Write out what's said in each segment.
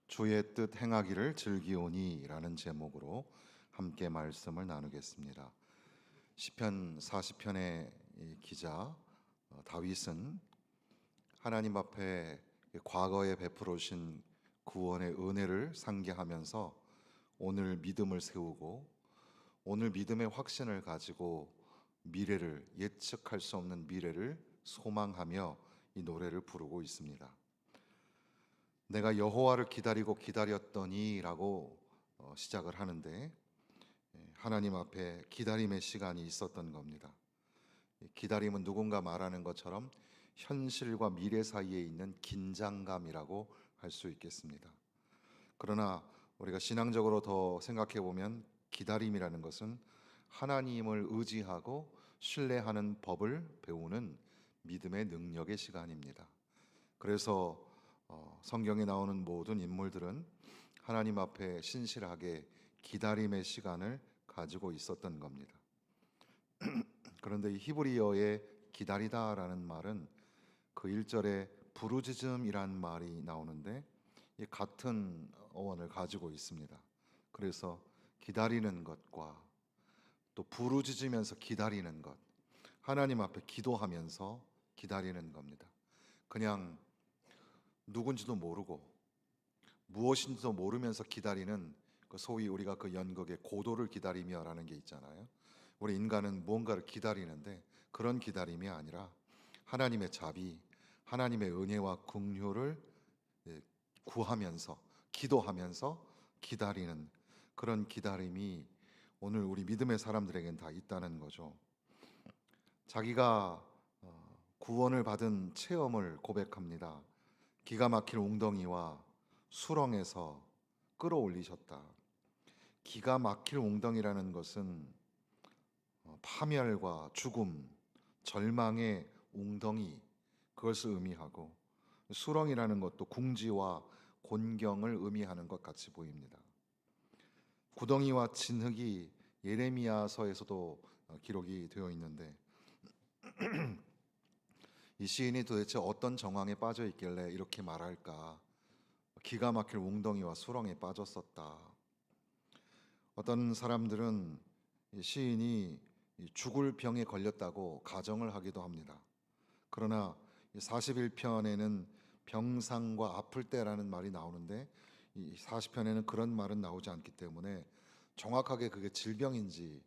주의 뜻 행하기를 즐기오니라는 제목으로 함께 말씀을 나누겠습니다. 시편 40편의 기자 다윗은 하나님 앞에 과거에 베풀어 주신 구원의 은혜를 상기하면서 오늘 믿음을 세우고 오늘 믿음의 확신을 가지고 미래를 예측할 수 없는 미래를 소망하며 이 노래를 부르고 있습니다. 내가 여호와를 기다리고 기다렸더니라고 시작을 하는데 하나님 앞에 기다림의 시간이 있었던 겁니다. 기다림은 누군가 말하는 것처럼 현실과 미래 사이에 있는 긴장감이라고 할 수 있겠습니다. 그러나 우리가 신앙적으로 더 생각해 보면 기다림이라는 것은 하나님을 의지하고 신뢰하는 법을 배우는 믿음의 능력의 시간입니다. 그래서 성경에 나오는 모든 인물들은 하나님 앞에 신실하게 기다림의 시간을 가지고 있었던 겁니다. 그런데 이 히브리어의 기다리다라는 말은 그 1절에 부르짖음이란 말이 나오는데 이 같은 어원을 가지고 있습니다. 그래서 기다리는 것과 또 부르짖으면서 기다리는 것, 하나님 앞에 기도하면서 기다리는 겁니다. 그냥 누군지도 모르고 무엇인지도 모르면서 기다리는 그 소위 우리가 그 연극의 고도를 기다리며라는 게 있잖아요. 우리 인간은 무언가를 기다리는데 그런 기다림이 아니라 하나님의 자비, 하나님의 은혜와 긍휼을 구하면서 기도하면서 기다리는 그런 기다림이 오늘 우리 믿음의 사람들에겐 다 있다는 거죠. 자기가 구원을 받은 체험을 고백합니다. 기가 막힐 웅덩이와 수렁에서 끌어올리셨다. 기가 막힐 웅덩이라는 것은 파멸과 죽음, 절망의 웅덩이 그것을 의미하고 수렁이라는 것도 궁지와 곤경을 의미하는 것 같이 보입니다. 구덩이와 진흙이 예레미야서에서도 기록이 되어 있는데 이 시인이 도대체 어떤 정황에 빠져 있길래 이렇게 말할까? 기가 막힐 웅덩이와 수렁에 빠졌었다. 어떤 사람들은 이 시인이 죽을 병에 걸렸다고 가정을 하기도 합니다. 그러나 41편에는 병상과 아플 때라는 말이 나오는데 이 40편에는 그런 말은 나오지 않기 때문에 정확하게 그게 질병인지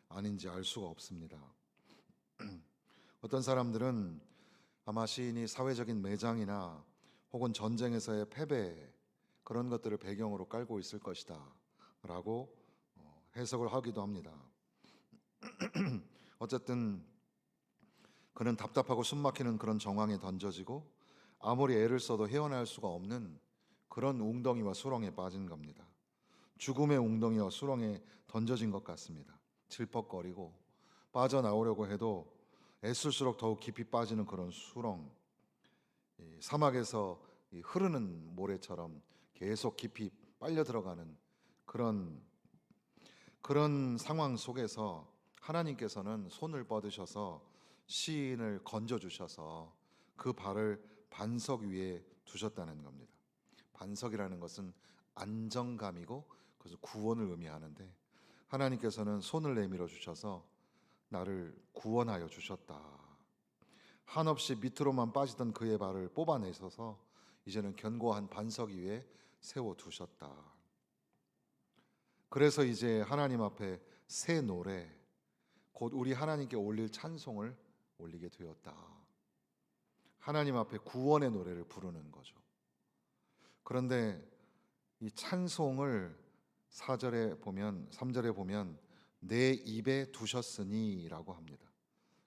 아닌지 알 수가 없습니다. 어떤 사람들은 아마 시인이 사회적인 매장이나 혹은 전쟁에서의 패배 그런 것들을 배경으로 깔고 있을 것이다 라고 해석을 하기도 합니다. 어쨌든 그는 답답하고 숨막히는 그런 정황에 던져지고 아무리 애를 써도 헤어날 수가 없는 그런 웅덩이와 수렁에 빠진 겁니다. 죽음의 웅덩이와 수렁에 던져진 것 같습니다. 질퍽거리고 빠져나오려고 해도 애쓸수록 더욱 깊이 빠지는 그런 수렁, 사막에서 흐르는 모래처럼 계속 깊이 빨려 들어가는 그런 상황 속에서 하나님께서는 손을 뻗으셔서 시인을 건져 주셔서 그 발을 반석 위에 두셨다는 겁니다. 반석이라는 것은 안정감이고 그래서 구원을 의미하는데 하나님께서는 손을 내밀어 주셔서 나를 구원하여 주셨다. 한없이 밑으로만 빠지던 그의 발을 뽑아내셔서 이제는 견고한 반석 위에 세워 두셨다. 그래서 이제 하나님 앞에 새 노래, 곧 우리 하나님께 올릴 찬송을 올리게 되었다. 하나님 앞에 구원의 노래를 부르는 거죠. 그런데 이 찬송을 4절에 보면 3절에 보면 내 입에 두셨으니라고 합니다.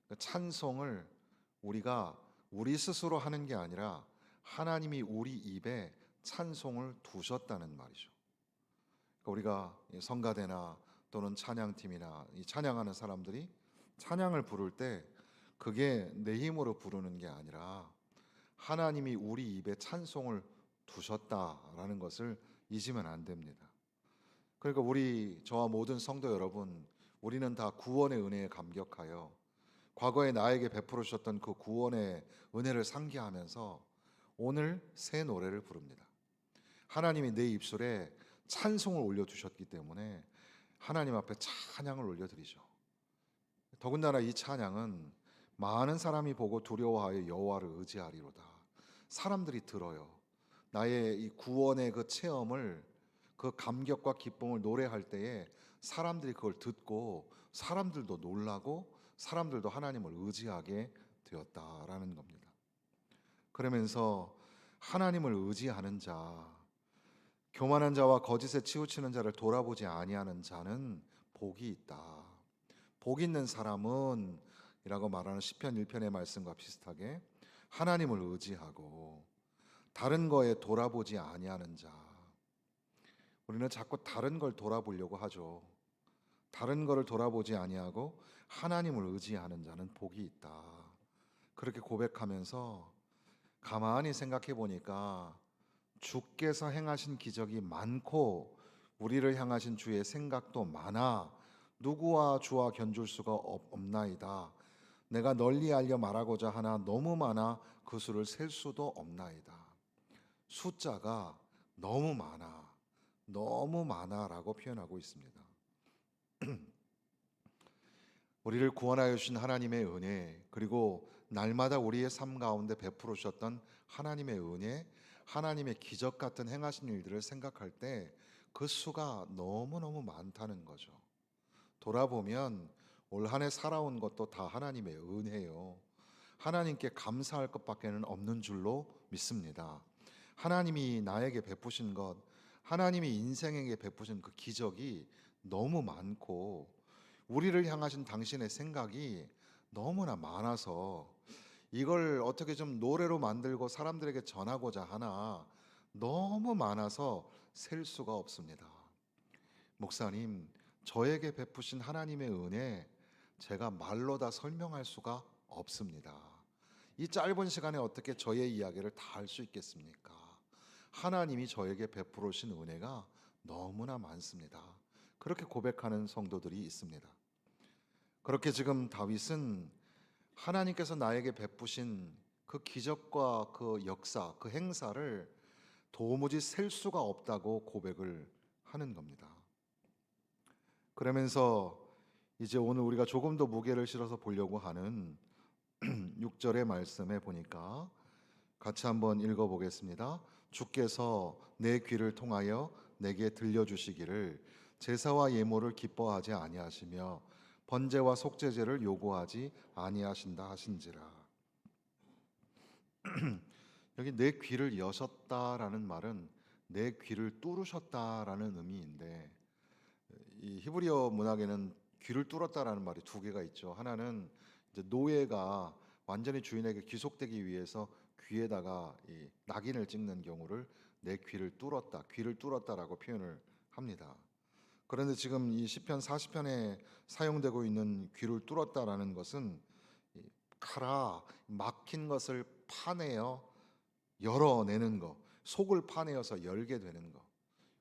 그러니까 찬송을 우리가 우리 스스로 하는 게 아니라 하나님이 우리 입에 찬송을 두셨다는 말이죠. 그러니까 우리가 성가대나 또는 찬양팀이나 이 찬양하는 사람들이 찬양을 부를 때 그게 내 힘으로 부르는 게 아니라 하나님이 우리 입에 찬송을 두셨다라는 것을 잊으면 안 됩니다. 그러니까 저와 모든 성도 여러분, 우리는 다 구원의 은혜에 감격하여 과거에 나에게 베풀어 주셨던 그 구원의 은혜를 상기하면서 오늘 새 노래를 부릅니다. 하나님이 내 입술에 찬송을 올려주셨기 때문에 하나님 앞에 찬양을 올려드리죠. 더군다나 이 찬양은 많은 사람이 보고 두려워하여 여호와를 의지하리로다. 사람들이 들어요. 나의 이 구원의 그 체험을, 그 감격과 기쁨을 노래할 때에 사람들이 그걸 듣고 사람들도 놀라고 사람들도 하나님을 의지하게 되었다라는 겁니다. 그러면서 하나님을 의지하는 자, 교만한 자와 거짓에 치우치는 자를 돌아보지 아니하는 자는 복이 있다. 복 있는 사람은 이라고 말하는 시편 1편의 말씀과 비슷하게 하나님을 의지하고 다른 거에 돌아보지 아니하는 자. 우리는 자꾸 다른 걸 돌아보려고 하죠. 다른 거를 돌아보지 아니하고 하나님을 의지하는 자는 복이 있다. 그렇게 고백하면서 가만히 생각해 보니까 주께서 행하신 기적이 많고 우리를 향하신 주의 생각도 많아 누구와 주와 견줄 수가 없나이다. 내가 널리 알려 말하고자 하나 너무 많아 그 수를 셀 수도 없나이다. 숫자가 너무 많아, 너무 많아라고 표현하고 있습니다. 우리를 구원하여 주신 하나님의 은혜, 그리고 날마다 우리의 삶 가운데 베풀어 주셨던 하나님의 은혜, 하나님의 기적 같은 행하신 일들을 생각할 때 그 수가 너무너무 많다는 거죠. 돌아보면 올 한 해 살아온 것도 다 하나님의 은혜요. 하나님께 감사할 것밖에는 없는 줄로 믿습니다. 하나님이 나에게 베푸신 것, 하나님이 인생에게 베푸신 그 기적이 너무 많고 우리를 향하신 당신의 생각이 너무나 많아서 이걸 어떻게 좀 노래로 만들고 사람들에게 전하고자 하나 너무 많아서 셀 수가 없습니다. 목사님, 저에게 베푸신 하나님의 은혜 제가 말로 다 설명할 수가 없습니다. 이 짧은 시간에 어떻게 저의 이야기를 다 할 수 있겠습니까? 하나님이 저에게 베풀어 주신 은혜가 너무나 많습니다. 그렇게 고백하는 성도들이 있습니다. 그렇게 지금 다윗은 하나님께서 나에게 베푸신 그 기적과 그 역사, 그 행사를 도무지 셀 수가 없다고 고백을 하는 겁니다. 그러면서 이제 오늘 우리가 조금 더 무게를 실어서 보려고 하는 6절의 말씀에 보니까 같이 한번 읽어보겠습니다. 주께서 내 귀를 통하여 내게 들려주시기를 제사와 예물을 기뻐하지 아니하시며 번제와 속죄제를 요구하지 아니하신다 하신지라. 여기 내 귀를 여셨다라는 말은 내 귀를 뚫으셨다라는 의미인데 이 히브리어 문학에는 귀를 뚫었다라는 말이 두 개가 있죠. 하나는 이제 노예가 완전히 주인에게 귀속되기 위해서 귀에다가 이 낙인을 찍는 경우를 내 귀를 뚫었다, 귀를 뚫었다라고 표현을 합니다. 그런데 지금 이 시편 40편에 사용되고 있는 귀를 뚫었다라는 것은 칼아 막힌 것을 파내어 열어내는 거, 속을 파내어서 열게 되는 거.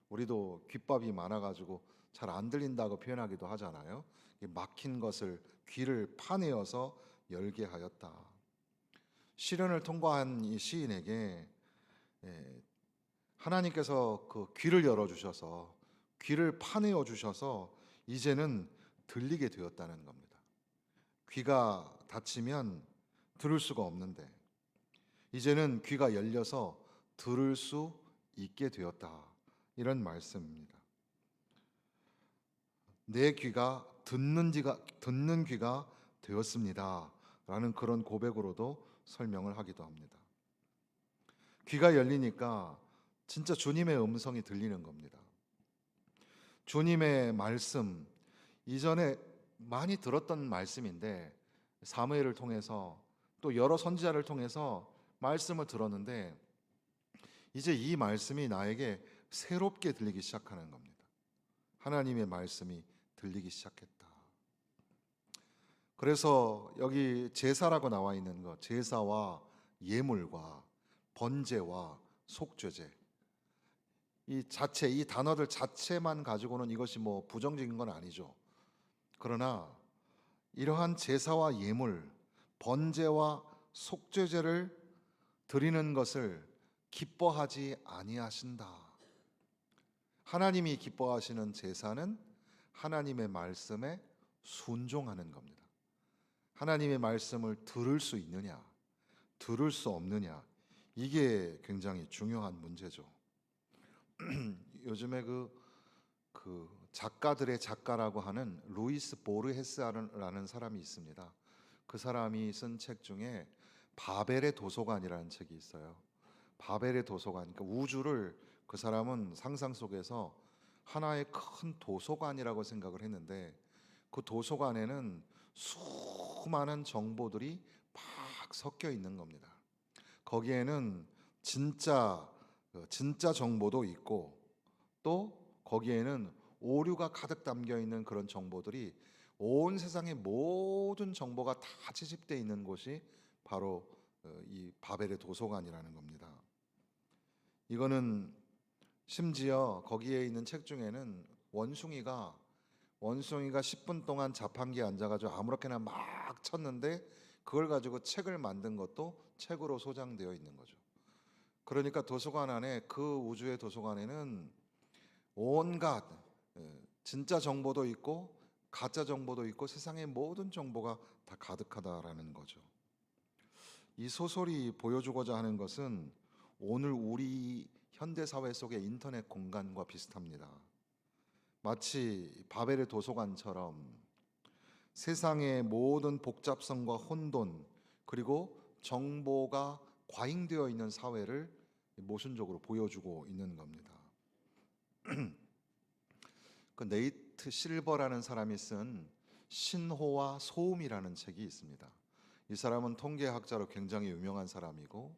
우리도 귓밥이 많아가지고 잘 안 들린다고 표현하기도 하잖아요. 막힌 것을 귀를 파내어서 열게 하였다. 시련을 통과한 이 시인에게 하나님께서 그 귀를 열어주셔서 귀를 파내어 주셔서 이제는 들리게 되었다는 겁니다. 귀가 닫히면 들을 수가 없는데 이제는 귀가 열려서 들을 수 있게 되었다. 이런 말씀입니다. 내 귀가 듣는 귀가 되었습니다. 라는 그런 고백으로도 설명을 하기도 합니다. 귀가 열리니까 진짜 주님의 음성이 들리는 겁니다. 주님의 말씀, 이전에 많이 들었던 말씀인데 사무엘을 통해서 또 여러 선지자를 통해서 말씀을 들었는데 이제 이 말씀이 나에게 새롭게 들리기 시작하는 겁니다. 하나님의 말씀이 들리기 시작했다. 그래서 여기 제사라고 나와 있는 것, 제사와 예물과 번제와 속죄제, 이 단어들 자체만 가지고는 이것이 뭐 부정적인 건 아니죠. 그러나 이러한 제사와 예물, 번제와 속죄제를 드리는 것을 기뻐하지 아니하신다. 하나님이 기뻐하시는 제사는 하나님의 말씀에 순종하는 겁니다. 하나님의 말씀을 들을 수 있느냐, 들을 수 없느냐, 이게 굉장히 중요한 문제죠. 요즘에 그 작가들의 작가라고 하는 루이스 보르헤스라는 사람이 있습니다. 그 사람이 쓴 책 중에 바벨의 도서관이라는 책이 있어요. 바벨의 도서관, 그러니까 우주를 그 사람은 상상 속에서 하나의 큰 도서관이라고 생각을 했는데, 그 도서관에는 수많은 정보들이 막 섞여 있는 겁니다. 거기에는 진짜 정보도 있고, 또 거기에는 오류가 가득 담겨 있는 그런 정보들이, 온 세상의 모든 정보가 다 채집되어 있는 곳이 바로 이 바벨의 도서관이라는 겁니다. 이거는 심지어 거기에 있는 책 중에는 원숭이가 10분 동안 자판기에 앉아가지고 아무렇게나 막 쳤는데, 그걸 가지고 책을 만든 것도 책으로 소장되어 있는 거죠. 그러니까 도서관 안에, 그 우주의 도서관에는 온갖 진짜 정보도 있고 가짜 정보도 있고 세상의 모든 정보가 다 가득하다라는 거죠. 이 소설이 보여주고자 하는 것은 오늘 우리 현대 사회 속의 인터넷 공간과 비슷합니다. 마치 바벨의 도서관처럼 세상의 모든 복잡성과 혼돈, 그리고 정보가 과잉되어 있는 사회를 모순적으로 보여주고 있는 겁니다. 그 네이트 실버라는 사람이 쓴 신호와 소음이라는 책이 있습니다. 이 사람은 통계학자로 굉장히 유명한 사람이고,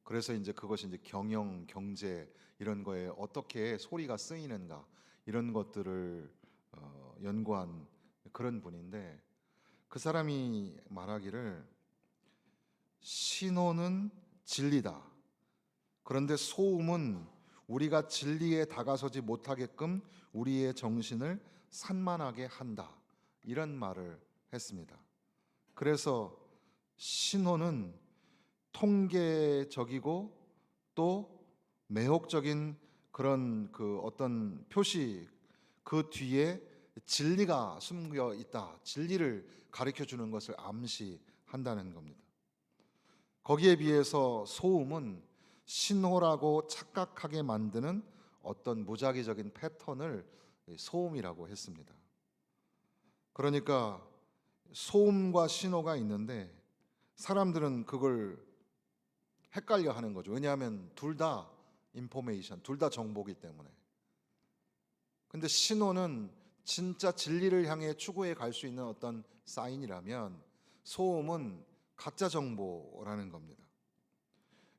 그래서 이제 그것이 이제 경영, 경제 이런 거에 어떻게 소리가 쓰이는가, 이런 것들을 연구한 그런 분인데, 그 사람이 말하기를 신호는 진리다. 그런데 소음은 우리가 진리에 다가서지 못하게끔 우리의 정신을 산만하게 한다. 이런 말을 했습니다. 그래서 신호는 통계적이고 또 매혹적인 그런 그 어떤 표시, 그 뒤에 진리가 숨겨 있다. 진리를 가르쳐 주는 것을 암시한다는 겁니다. 거기에 비해서 소음은 신호라고 착각하게 만드는 어떤 무작위적인 패턴을 소음이라고 했습니다. 그러니까 소음과 신호가 있는데 사람들은 그걸 헷갈려 하는 거죠. 왜냐하면 둘 다 인포메이션, 둘 다 정보기 때문에. 근데 신호는 진짜 진리를 향해 추구해 갈 수 있는 어떤 사인이라면, 소음은 가짜 정보라는 겁니다.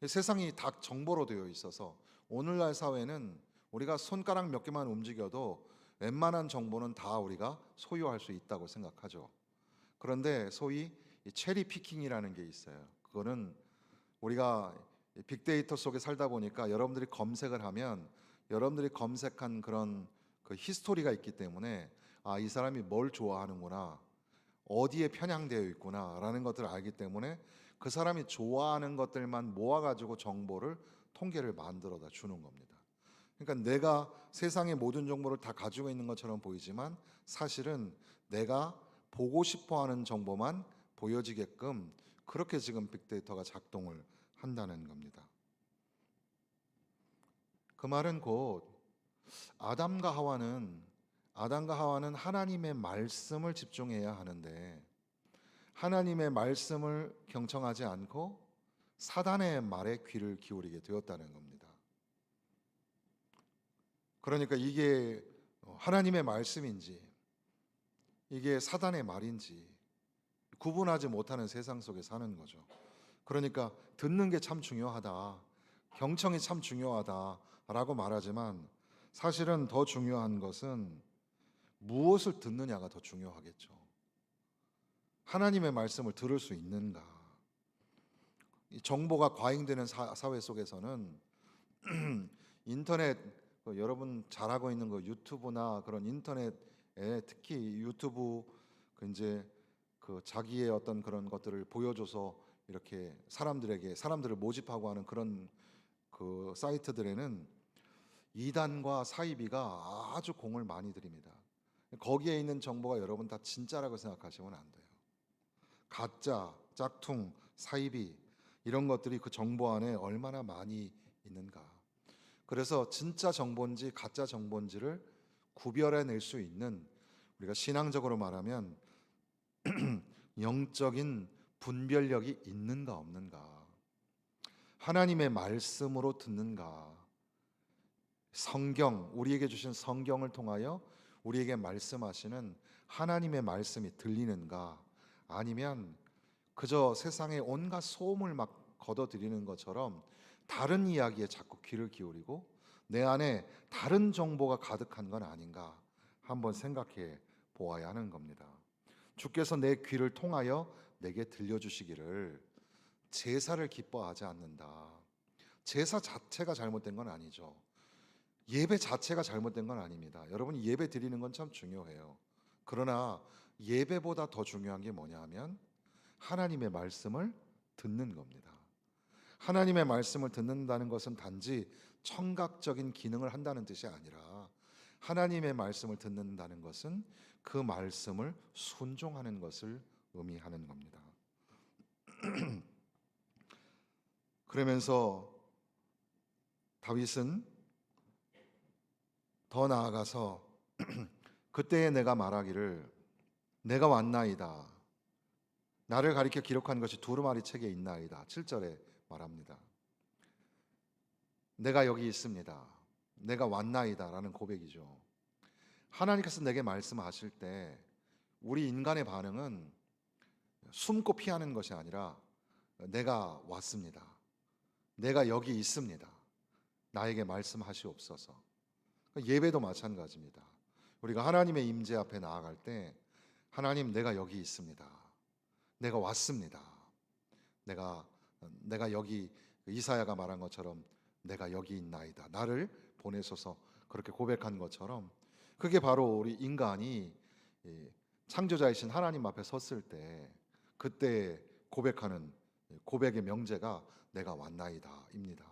세상이 다 정보로 되어 있어서 오늘날 사회는 우리가 손가락 몇 개만 움직여도 웬만한 정보는 다 우리가 소유할 수 있다고 생각하죠. 그런데 소위 체리 피킹이라는 게 있어요. 그거는 우리가 빅데이터 속에 살다 보니까 여러분들이 검색을 하면 여러분들이 검색한 그런 그 히스토리가 있기 때문에, 아, 이 사람이 뭘 좋아하는구나, 어디에 편향되어 있구나라는 것들을 알기 때문에 그 사람이 좋아하는 것들만 모아가지고 정보를, 통계를 만들어다 주는 겁니다. 그러니까 내가 세상의 모든 정보를 다 가지고 있는 것처럼 보이지만 사실은 내가 보고 싶어하는 정보만 보여지게끔 그렇게 지금 빅데이터가 작동을 한다는 겁니다. 그 말은 곧 아담과 하와는 하나님의 말씀을 집중해야 하는데, 하나님의 말씀을 경청하지 않고 사단의 말에 귀를 기울이게 되었다는 겁니다. 그러니까 이게 하나님의 말씀인지 이게 사단의 말인지 구분하지 못하는 세상 속에 사는 거죠. 그러니까 듣는 게 참 중요하다, 경청이 참 중요하다라고 말하지만, 사실은 더 중요한 것은 무엇을 듣느냐가 더 중요하겠죠. 하나님의 말씀을 들을 수 있는가? 이 정보가 과잉되는 사회 속에서는 인터넷, 여러분 잘 알고 있는 거 유튜브나 그런 인터넷에, 특히 유튜브 그 이제 그 자기의 어떤 그런 것들을 보여줘서 이렇게 사람들을 모집하고 하는 그런 그 사이트들에는 이단과 사이비가 아주 공을 많이 들입니다. 거기에 있는 정보가 여러분 다 진짜라고 생각하시면 안 돼요. 가짜, 짝퉁, 사이비 이런 것들이 그 정보 안에 얼마나 많이 있는가. 그래서 진짜 정보인지 가짜 정보인지를 구별해낼 수 있는, 우리가 신앙적으로 말하면 영적인 분별력이 있는가 없는가, 하나님의 말씀으로 듣는가, 성경, 우리에게 주신 성경을 통하여 우리에게 말씀하시는 하나님의 말씀이 들리는가, 아니면 그저 세상의 온갖 소음을 막 걷어들이는 것처럼 다른 이야기에 자꾸 귀를 기울이고 내 안에 다른 정보가 가득한 건 아닌가 한번 생각해 보아야 하는 겁니다. 주께서 내 귀를 통하여 내게 들려주시기를, 제사를 기뻐하지 않는다. 제사 자체가 잘못된 건 아니죠. 예배 자체가 잘못된 건 아닙니다. 여러분, 예배 드리는 건 참 중요해요. 그러나 예배보다 더 중요한 게 뭐냐 하면 하나님의 말씀을 듣는 겁니다. 하나님의 말씀을 듣는다는 것은 단지 청각적인 기능을 한다는 뜻이 아니라, 하나님의 말씀을 듣는다는 것은 그 말씀을 순종하는 것을 의미하는 겁니다. 그러면서 다윗은 더 나아가서 그때에 내가 말하기를 내가 왔나이다. 나를 가리켜 기록한 것이 두루마리 책에 있나이다. 7절에 말합니다. 내가 여기 있습니다. 내가 왔나이다 라는 고백이죠. 하나님께서 내게 말씀하실 때 우리 인간의 반응은 숨고 피하는 것이 아니라 내가 왔습니다. 내가 여기 있습니다. 나에게 말씀하시옵소서. 예배도 마찬가지입니다. 우리가 하나님의 임재 앞에 나아갈 때 하나님, 내가 여기 있습니다. 내가 왔습니다. 내가 여기, 이사야가 말한 것처럼 내가 여기 있나이다. 나를 보내소서. 그렇게 고백한 것처럼 그게 바로 우리 인간이 창조자이신 하나님 앞에 섰을 때 그때 고백하는 고백의 명제가 내가 왔나이다입니다.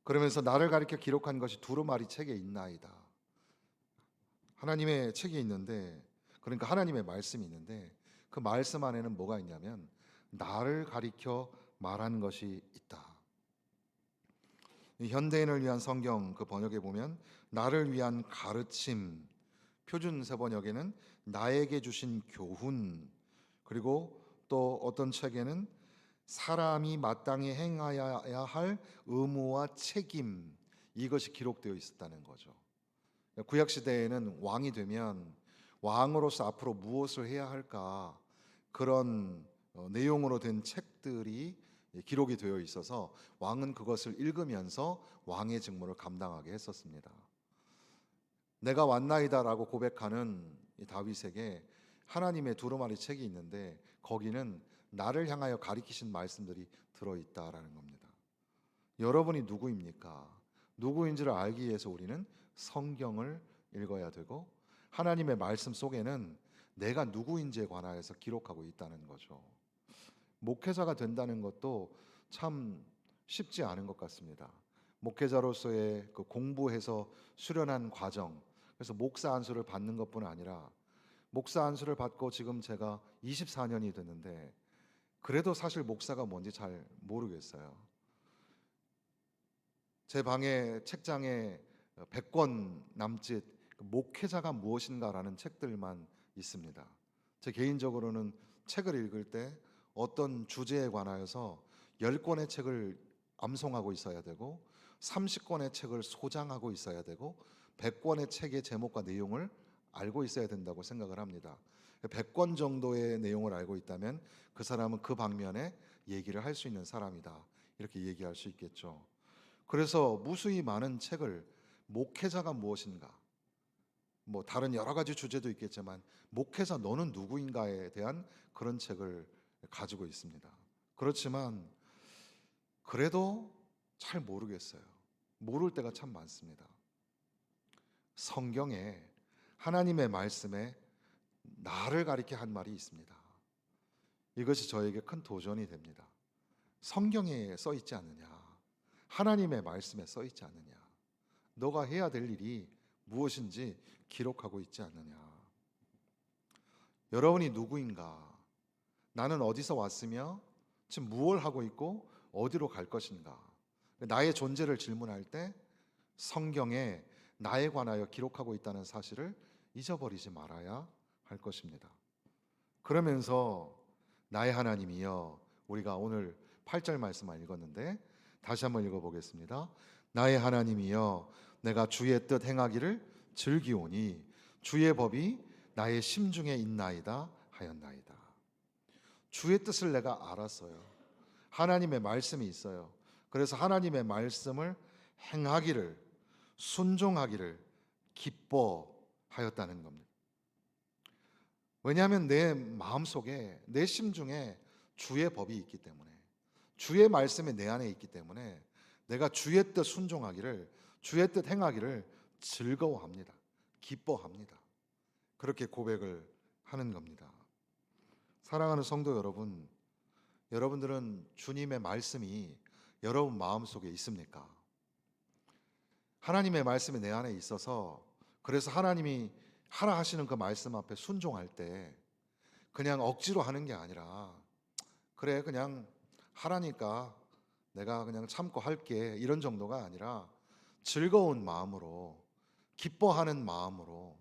그러면서 나를 가리켜 기록한 것이 두루마리 책에 있나이다. 하나님의 책이 있는데, 그러니까 하나님의 말씀이 있는데 그 말씀 안에는 뭐가 있냐면 나를 가리켜 말한 것이 있다. 현대인을 위한 성경 그 번역에 보면 나를 위한 가르침, 표준 세번역에는 나에게 주신 교훈, 그리고 또 어떤 책에는 사람이 마땅히 행하여야 할 의무와 책임, 이것이 기록되어 있었다는 거죠. 구약 시대에는 왕이 되면 왕으로서 앞으로 무엇을 해야 할까, 그런 내용으로 된 책들이 기록이 되어 있어서 왕은 그것을 읽으면서 왕의 직무를 감당하게 했었습니다. 내가 왔나이다라고 고백하는 이 다윗에게 하나님의 두루마리 책이 있는데 거기는 나를 향하여 가리키신 말씀들이 들어있다라는 겁니다. 여러분이 누구입니까? 누구인지를 알기 위해서 우리는 성경을 읽어야 되고 하나님의 말씀 속에는 내가 누구인지에 관하여서 기록하고 있다는 거죠. 목회자가 된다는 것도 참 쉽지 않은 것 같습니다. 목회자로서의 그 공부해서 수련한 과정, 그래서 목사 안수를 받는 것뿐 아니라 목사 안수를 받고 지금 제가 24년이 됐는데 그래도 사실 목사가 뭔지 잘 모르겠어요. 제 방에 책장에 100권 남짓 목회자가 무엇인가라는 책들만 있습니다. 제 개인적으로는 책을 읽을 때 어떤 주제에 관하여서 10권의 책을 암송하고 있어야 되고 30권의 책을 소장하고 있어야 되고 100권의 책의 제목과 내용을 알고 있어야 된다고 생각을 합니다. 100권 정도의 내용을 알고 있다면 그 사람은 그 방면에 얘기를 할 수 있는 사람이다, 이렇게 얘기할 수 있겠죠. 그래서 무수히 많은 책을, 목회자가 무엇인가, 뭐 다른 여러 가지 주제도 있겠지만 목회자 너는 누구인가에 대한 그런 책을 가지고 있습니다. 그렇지만 그래도 잘 모르겠어요. 모를 때가 참 많습니다. 성경에 하나님의 말씀에 나를 가리켜 한 말이 있습니다. 이것이 저에게 큰 도전이 됩니다. 성경에 써 있지 않느냐? 하나님의 말씀에 써 있지 않느냐? 너가 해야 될 일이 무엇인지 기록하고 있지 않느냐? 여러분이 누구인가? 나는 어디서 왔으며 지금 무엇을 하고 있고 어디로 갈 것인가? 나의 존재를 질문할 때 성경에 나에 관하여 기록하고 있다는 사실을 잊어버리지 말아야 할 것입니다. 그러면서 나의 하나님이여, 우리가 오늘 8절 말씀만 읽었는데 다시 한번 읽어보겠습니다. 나의 하나님이여, 내가 주의 뜻 행하기를 즐기오니 주의 법이 나의 심중에 있나이다 하였나이다. 주의 뜻을 내가 알았어요. 하나님의 말씀이 있어요. 그래서 하나님의 말씀을 행하기를, 순종하기를 기뻐하였다는 겁니다. 왜냐하면 내 마음속에, 내 심중에 주의 법이 있기 때문에, 주의 말씀이 내 안에 있기 때문에 내가 주의 뜻 순종하기를, 주의 뜻 행하기를 즐거워합니다. 기뻐합니다. 그렇게 고백을 하는 겁니다. 사랑하는 성도 여러분, 여러분들은 주님의 말씀이 여러분 마음속에 있습니까? 하나님의 말씀이 내 안에 있어서, 그래서 하나님이 하라 하시는 그 말씀 앞에 순종할 때 그냥 억지로 하는 게 아니라, 그래 그냥 하라니까 내가 그냥 참고 할게, 이런 정도가 아니라 즐거운 마음으로, 기뻐하는 마음으로.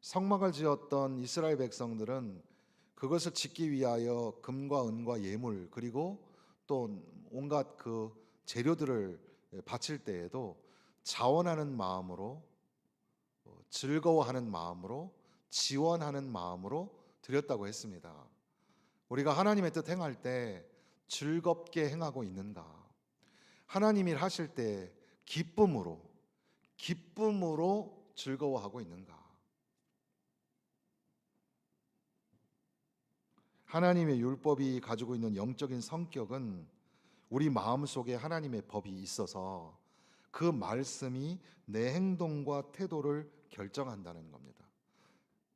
성막을 지었던 이스라엘 백성들은 그것을 짓기 위하여 금과 은과 예물, 그리고 또 온갖 그 재료들을 바칠 때에도 자원하는 마음으로, 즐거워하는 마음으로, 지원하는 마음으로 드렸다고 했습니다. 우리가 하나님의 뜻 행할 때 즐겁게 행하고 있는가? 하나님이 하실 때 기쁨으로 즐거워하고 있는가? 하나님의 율법이 가지고 있는 영적인 성격은 우리 마음속에 하나님의 법이 있어서 그 말씀이 내 행동과 태도를 결정한다는 겁니다.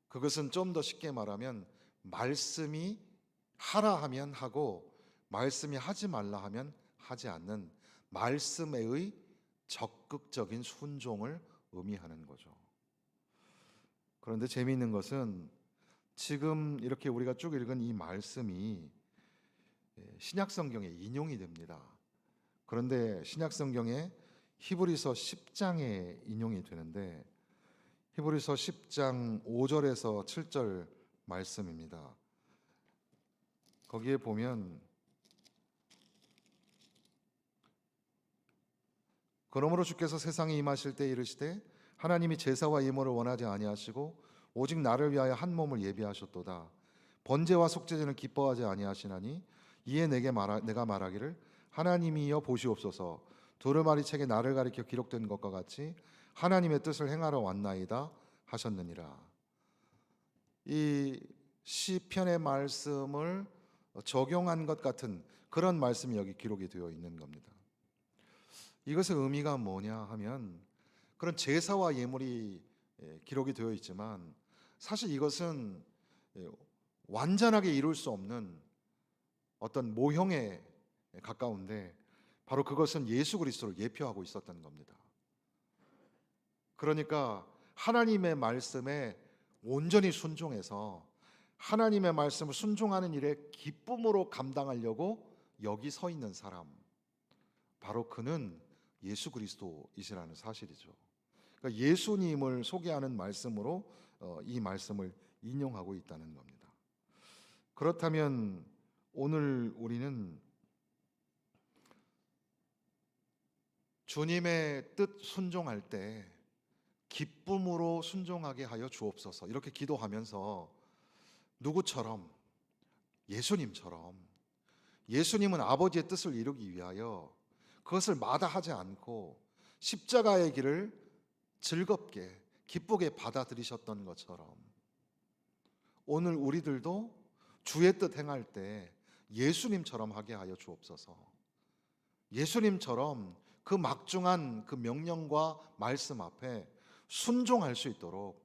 그것은 좀 더 쉽게 말하면, 말씀이 하라 하면 하고 말씀이 하지 말라 하면 하지 않는 말씀의 적극적인 순종을 의미하는 거죠. 그런데 재미있는 것은 지금 이렇게 우리가 쭉 읽은 이 말씀이 신약 성경에 인용이 됩니다. 그런데 신약 성경에 히브리서 10장에 인용이 되는데, 히브리서 10장 5절에서 7절 말씀입니다. 거기에 보면, 그러므로 주께서 세상에 임하실 때 이르시되 하나님이 제사와 예물을 원하지 아니하시고 오직 나를 위하여 한 몸을 예비하셨도다. 번제와 속죄제는 기뻐하지 아니하시나니 이에 내가 말하기를 하나님이여 보시옵소서, 두루마리 책에 나를 가리켜 기록된 것과 같이 하나님의 뜻을 행하러 왔나이다 하셨느니라. 이 시편의 말씀을 적용한 것 같은 그런 말씀이 여기 기록이 되어 있는 겁니다. 이것의 의미가 뭐냐 하면, 그런 제사와 예물이 기록이 되어 있지만 사실 이것은 완전하게 이룰 수 없는 어떤 모형에 가까운데, 바로 그것은 예수 그리스도를 예표하고 있었던 겁니다. 그러니까 하나님의 말씀에 온전히 순종해서 하나님의 말씀을 순종하는 일에 기쁨으로 감당하려고 여기 서 있는 사람, 바로 그는 예수 그리스도이시라는 사실이죠. 그러니까 예수님을 소개하는 말씀으로 이 말씀을 인용하고 있다는 겁니다. 그렇다면 오늘 우리는 주님의 뜻 순종할 때 기쁨으로 순종하게 하여 주옵소서, 이렇게 기도하면서 누구처럼? 예수님처럼. 예수님은 아버지의 뜻을 이루기 위하여 그것을 마다하지 않고 십자가의 길을 즐겁게 기쁘게 받아들이셨던 것처럼, 오늘 우리들도 주의 뜻 행할 때 예수님처럼 하게 하여 주옵소서. 예수님처럼 그 막중한 그 명령과 말씀 앞에 순종할 수 있도록,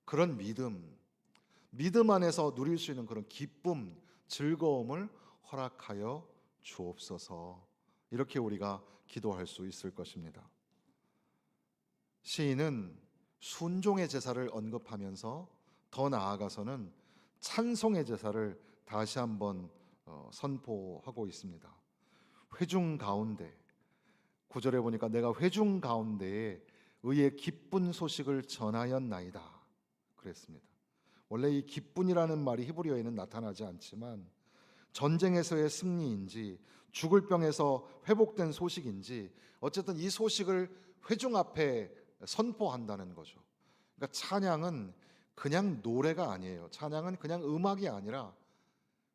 그런 믿음 안에서 누릴 수 있는 그런 기쁨, 즐거움을 허락하여 주옵소서. 이렇게 우리가 기도할 수 있을 것입니다. 시인은 순종의 제사를 언급하면서 더 나아가서는 찬송의 제사를 다시 한번 선포하고 있습니다. 회중 가운데, 9절에 보니까 내가 회중 가운데에 의의 기쁜 소식을 전하였나이다 그랬습니다. 원래 이 기쁜이라는 말이 히브리어에는 나타나지 않지만 전쟁에서의 승리인지 죽을 병에서 회복된 소식인지 어쨌든 이 소식을 회중 앞에 선포한다는 거죠. 그러니까 찬양은 그냥 노래가 아니에요. 찬양은 그냥 음악이 아니라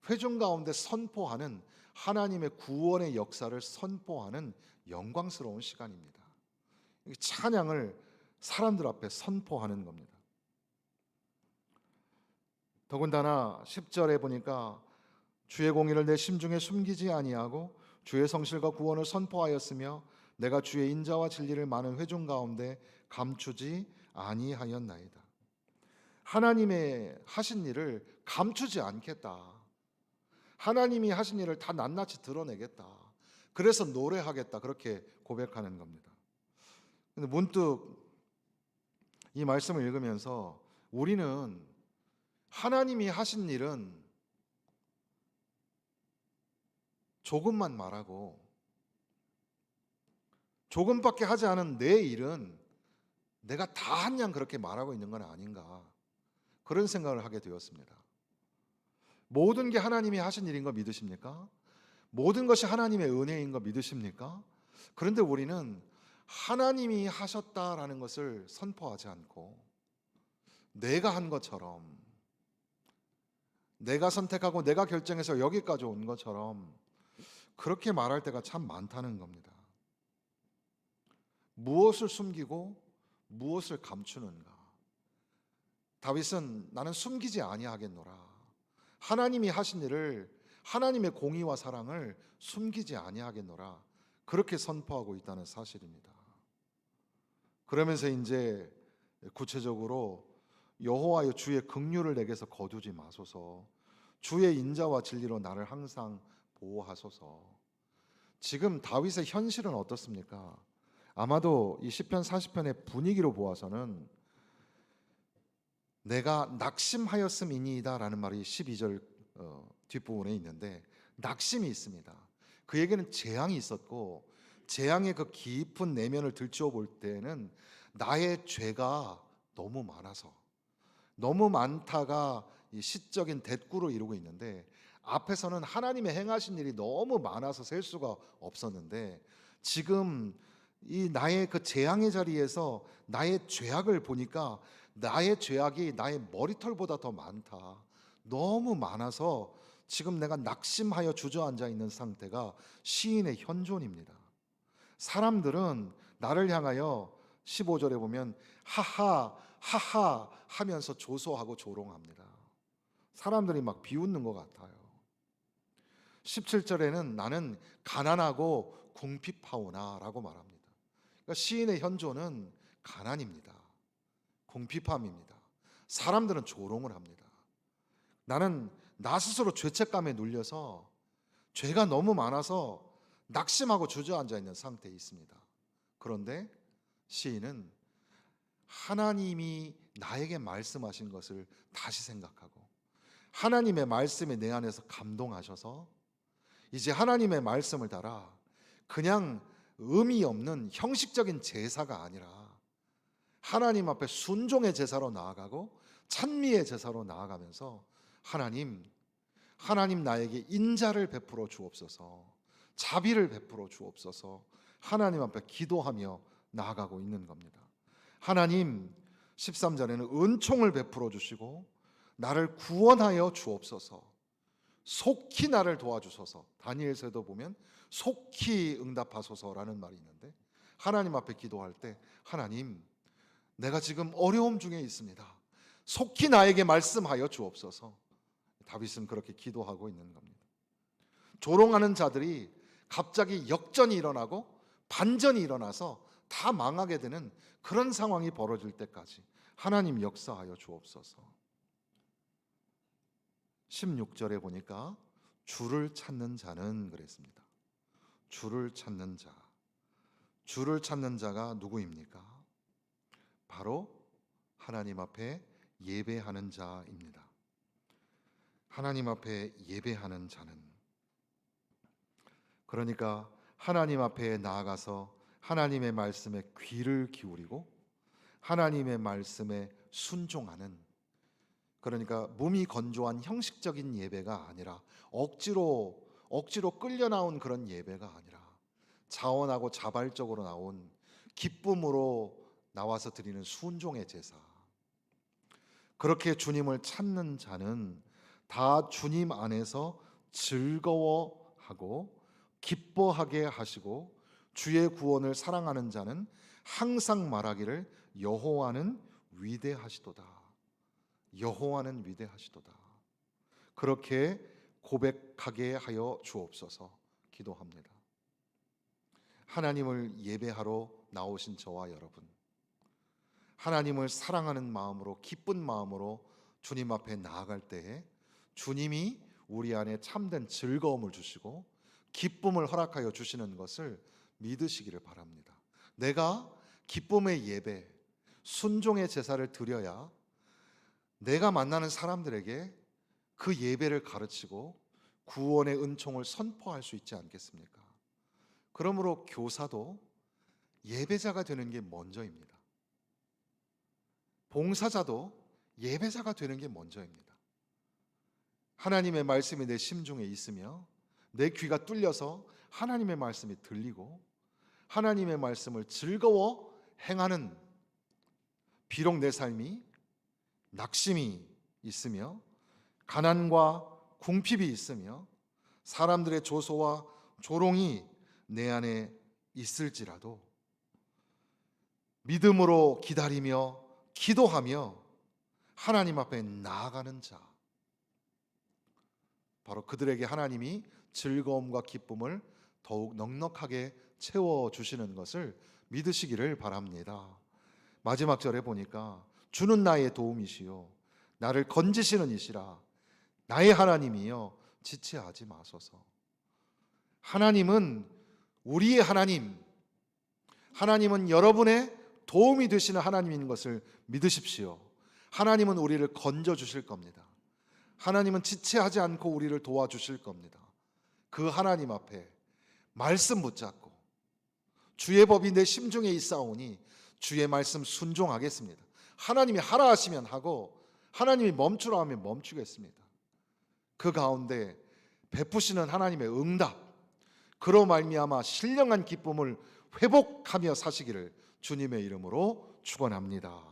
회중 가운데 선포하는 하나님의 구원의 역사를 선포하는 영광스러운 시간입니다. 찬양을 사람들 앞에 선포하는 겁니다. 더군다나 10절에 보니까 주의 공의를 내 심중에 숨기지 아니하고 주의 성실과 구원을 선포하였으며 내가 주의 인자와 진리를 많은 회중 가운데 감추지 아니하였나이다. 하나님의 하신 일을 감추지 않겠다. 하나님이 하신 일을 다 낱낱이 드러내겠다. 그래서 노래하겠다. 그렇게 고백하는 겁니다. 근데 문득 이 말씀을 읽으면서 우리는 하나님이 하신 일은 조금만 말하고 조금밖에 하지 않은 내 일은 내가 다 한 양 그렇게 말하고 있는 건 아닌가, 그런 생각을 하게 되었습니다. 모든 게 하나님이 하신 일인 거 믿으십니까? 모든 것이 하나님의 은혜인 거 믿으십니까? 그런데 우리는 하나님이 하셨다라는 것을 선포하지 않고 내가 한 것처럼, 내가 선택하고 내가 결정해서 여기까지 온 것처럼 그렇게 말할 때가 참 많다는 겁니다. 무엇을 숨기고 무엇을 감추는가? 다윗은 나는 숨기지 아니하겠노라. 하나님이 하신 일을, 하나님의 공의와 사랑을 숨기지 아니하겠노라. 그렇게 선포하고 있다는 사실입니다. 그러면서 이제 구체적으로 여호와여 주의 긍휼을 내게서 거두지 마소서. 주의 인자와 진리로 나를 항상 보호하소서. 지금 다윗의 현실은 어떻습니까? 아마도 이 시편 40편의 분위기로 보아서는 내가 낙심하였음이니이다 라는 말이 12절 뒷부분에 있는데, 낙심이 있습니다. 그에게는 재앙이 있었고 재앙의 그 깊은 내면을 들추어 볼 때에는 나의 죄가 너무 많아서, 너무 많다가 이 시적인 대꾸로 이루고 있는데, 앞에서는 하나님의 행하신 일이 너무 많아서 셀 수가 없었는데 지금 이 나의 그 재앙의 자리에서 나의 죄악을 보니까 나의 죄악이 나의 머리털보다 더 많다. 너무 많아서 지금 내가 낙심하여 주저앉아 있는 상태가 시인의 현존입니다. 사람들은 나를 향하여 15절에 보면 하하 하하 하면서 조소하고 조롱합니다. 사람들이 막 비웃는 것 같아요. 17절에는 나는 가난하고 궁핍하오나 라고 말합니다. 그러니까 시인의 현존은 가난입니다. 궁핍함입니다. 사람들은 조롱을 합니다. 나는 나 스스로 죄책감에 눌려서 죄가 너무 많아서 낙심하고 주저앉아 있는 상태에 있습니다. 그런데 시인은 하나님이 나에게 말씀하신 것을 다시 생각하고 하나님의 말씀이 내 안에서 감동하셔서 이제 하나님의 말씀을 따라 그냥 의미 없는 형식적인 제사가 아니라 하나님 앞에 순종의 제사로 나아가고 찬미의 제사로 나아가면서 하나님 나에게 인자를 베풀어 주옵소서, 자비를 베풀어 주옵소서, 하나님 앞에 기도하며 나아가고 있는 겁니다. 하나님, 13절에는 은총을 베풀어 주시고 나를 구원하여 주옵소서, 속히 나를 도와주소서. 다니엘서에도 보면 속히 응답하소서라는 말이 있는데, 하나님 앞에 기도할 때 하나님, 내가 지금 어려움 중에 있습니다. 속히 나에게 말씀하여 주옵소서. 다윗은 그렇게 기도하고 있는 겁니다. 조롱하는 자들이 갑자기 역전이 일어나고 반전이 일어나서 다 망하게 되는 그런 상황이 벌어질 때까지 하나님 역사하여 주옵소서. 16절에 보니까 주를 찾는 자는 그랬습니다. 주를 찾는 자. 주를 찾는 자가 누구입니까? 바로 하나님 앞에 예배하는 자입니다. 하나님 앞에 예배하는 자는, 그러니까 하나님 앞에 나아가서 하나님의 말씀에 귀를 기울이고 하나님의 말씀에 순종하는, 그러니까 몸이 건조한 형식적인 예배가 아니라 억지로 끌려 나온 그런 예배가 아니라 자원하고 자발적으로 나온 기쁨으로 나와서 드리는 순종의 제사. 그렇게 주님을 찾는 자는 다 주님 안에서 즐거워하고 기뻐하게 하시고, 주의 구원을 사랑하는 자는 항상 말하기를 여호와는 위대하시도다. 여호와는 위대하시도다. 그렇게 고백하게 하여 주옵소서 기도합니다. 하나님을 예배하러 나오신 저와 여러분, 하나님을 사랑하는 마음으로, 기쁜 마음으로 주님 앞에 나아갈 때에 주님이 우리 안에 참된 즐거움을 주시고 기쁨을 허락하여 주시는 것을 믿으시기를 바랍니다. 내가 기쁨의 예배, 순종의 제사를 드려야 내가 만나는 사람들에게 그 예배를 가르치고 구원의 은총을 선포할 수 있지 않겠습니까? 그러므로 교사도 예배자가 되는 게 먼저입니다. 봉사자도 예배자가 되는 게 먼저입니다. 하나님의 말씀이 내 심중에 있으며 내 귀가 뚫려서 하나님의 말씀이 들리고 하나님의 말씀을 즐거워 행하는, 비록 내 삶이 낙심이 있으며 가난과 궁핍이 있으며 사람들의 조소와 조롱이 내 안에 있을지라도 믿음으로 기다리며 기도하며 하나님 앞에 나아가는 자, 바로 그들에게 하나님이 즐거움과 기쁨을 더욱 넉넉하게 채워주시는 것을 믿으시기를 바랍니다. 마지막 절에 보니까 주는 나의 도움이시요 나를 건지시는 이시라, 나의 하나님이여 지체하지 마소서. 하나님은 우리의 하나님, 하나님은 여러분의 도움이 되시는 하나님인 것을 믿으십시오. 하나님은 우리를 건져주실 겁니다. 하나님은 지체하지 않고 우리를 도와주실 겁니다. 그 하나님 앞에 말씀 붙잡고 주의 법이 내 심중에 있사오니 주의 말씀 순종하겠습니다. 하나님이 하라 하시면 하고 하나님이 멈추라 하면 멈추겠습니다. 그 가운데 베푸시는 하나님의 응답, 그로 말미암아 신령한 기쁨을 회복하며 사시기를 주님의 이름으로 축원합니다.